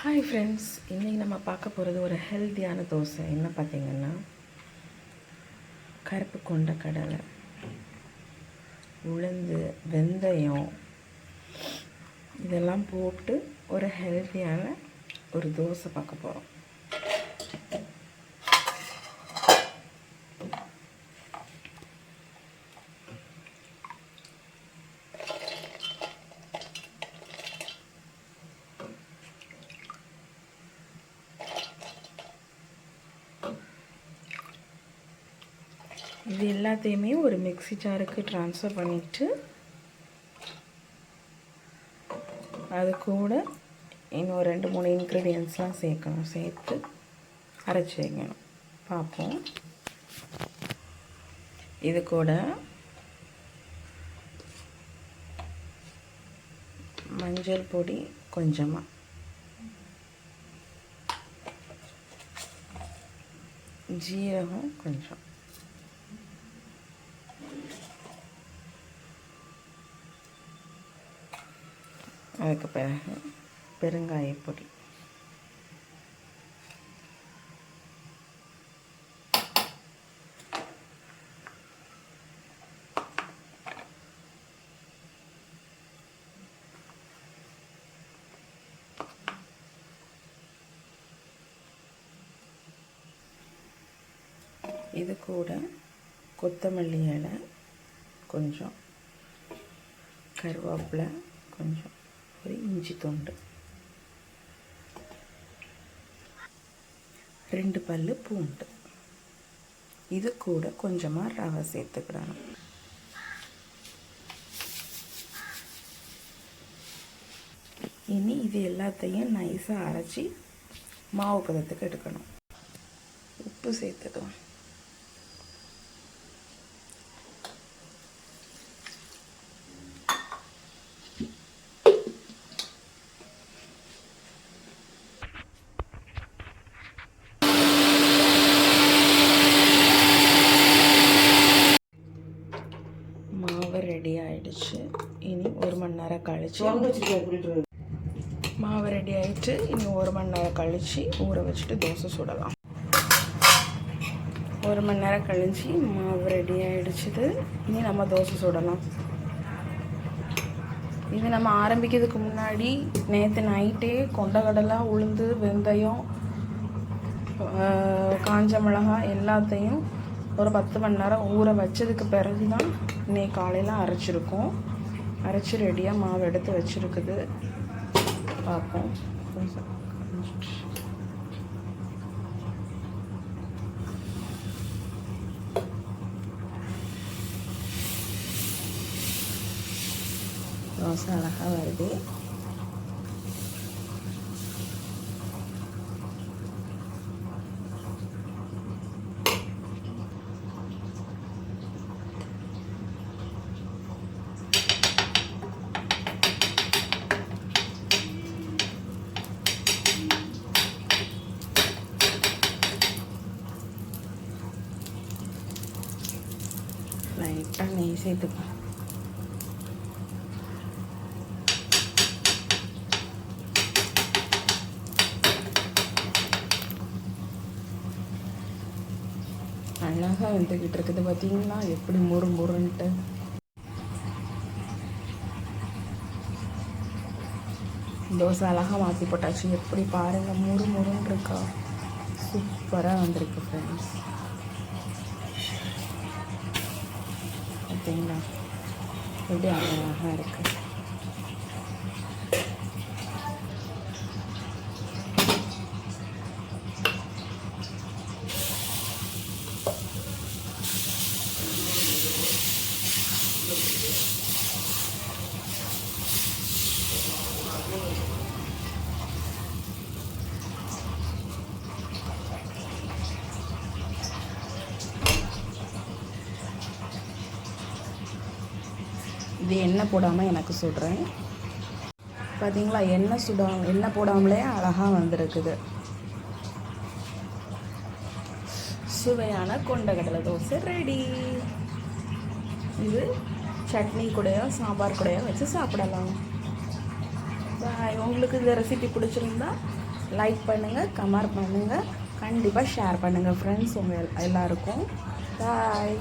Hi friends, இன்றைக்கி நம்ம பார்க்க போகிறது ஒரு ஹெல்த்தியான தோசை. என்ன பார்த்திங்கன்னா, கருப்பு கொண்ட கடலை, உளுந்து, வெந்தயம் இதெல்லாம் போட்டு ஒரு ஹெல்த்தியான ஒரு தோசை பார்க்க போகிறோம். இது எல்லாத்தையுமே ஒரு மிக்ஸி ஜாருக்கு ட்ரான்ஸ்ஃபர் பண்ணிவிட்டு அது கூட இன்னும் 2-3 இன்க்ரீடியன்ட்ஸ்லாம் சேர்த்து அரைச்சி வைக்கணும். பார்ப்போம். இது கூட மஞ்சள் பொடி கொஞ்சமாக, ஜீரகம் கொஞ்சம், அதுக்கு பிறகு பெருங்காயப்பொடி, இது கூட கொத்தமல்லி இலை கொஞ்சம், கருவேப்பிலை கொஞ்சம், ஒரு இஞ்சி துண்டு, 2 பல்லு பூண்டு. இது கூட கொஞ்சமாக ரவை சேர்த்துக்கிடணும். இனி இது எல்லாத்தையும் நைஸாக அரைச்சி மாவு பதத்துக்கு எடுக்கணும். உப்பு சேர்த்துக்கலாம். மாவு ரெடி ஆகிடுச்சு. இனி 1 மணி நேரம் கழிச்சு மாவு ரெடி ஆகிட்டு இனி 1 மணி நேரம் கழித்து ஊற வச்சுட்டு தோசை சுடலாம். 1 மணி நேரம் கழிச்சு மாவு ரெடி ஆகிடுச்சுது. இனி நம்ம தோசை சுடலாம். இது நம்ம ஆரம்பிக்கிறதுக்கு முன்னாடி நேற்று நைட்டே கொண்டக்கடலை, உளுந்து, வெந்தயம், காஞ்ச மிளகாய் எல்லாத்தையும் ஒரு 10 மணி நேரம் ஊற வச்சதுக்கு பிறகு தான் இன்னைக்கு காலையில் அரைச்சிருக்கோம். அரைச்சி ரெடியாக மாவு எடுத்து வச்சுருக்குது. பார்ப்போம். தோசை அழகாக வருது. லைட்டாக நெய் சேர்த்துக்கலாம். அழகாக வந்துக்கிட்டு இருக்குது. பார்த்தீங்களா எப்படி முறுன்ட்டு. தோசை அழகாக மாற்றி போட்டாச்சு. எப்படி பாருங்கள், முறுன்னு இருக்கா. சூப்பராக வந்திருக்கு ஃப்ரெண்ட்ஸ். பார்த்தீங்களா எப்படி அழகாக இருக்குது. இது எண்ணெய் போடாமல் எனக்கு சுடுறேன். பார்த்தீங்களா, எண்ணெய் போடாமலே அழகாக வந்திருக்குது. சுவையான கொண்டக்கடலை தோசை ரெடி. இது சட்னி கூடயோ சாம்பார் கூடயோ வச்சு சாப்பிடலாம். பாய். உங்களுக்கு இந்த ரெசிபி பிடிச்சிருந்தா லைக் பண்ணுங்கள், கமெண்ட் பண்ணுங்கள், கண்டிப்பாக ஷேர் பண்ணுங்கள் ஃப்ரெண்ட்ஸ் உங்கள் எல்லாருக்கும். பாய்.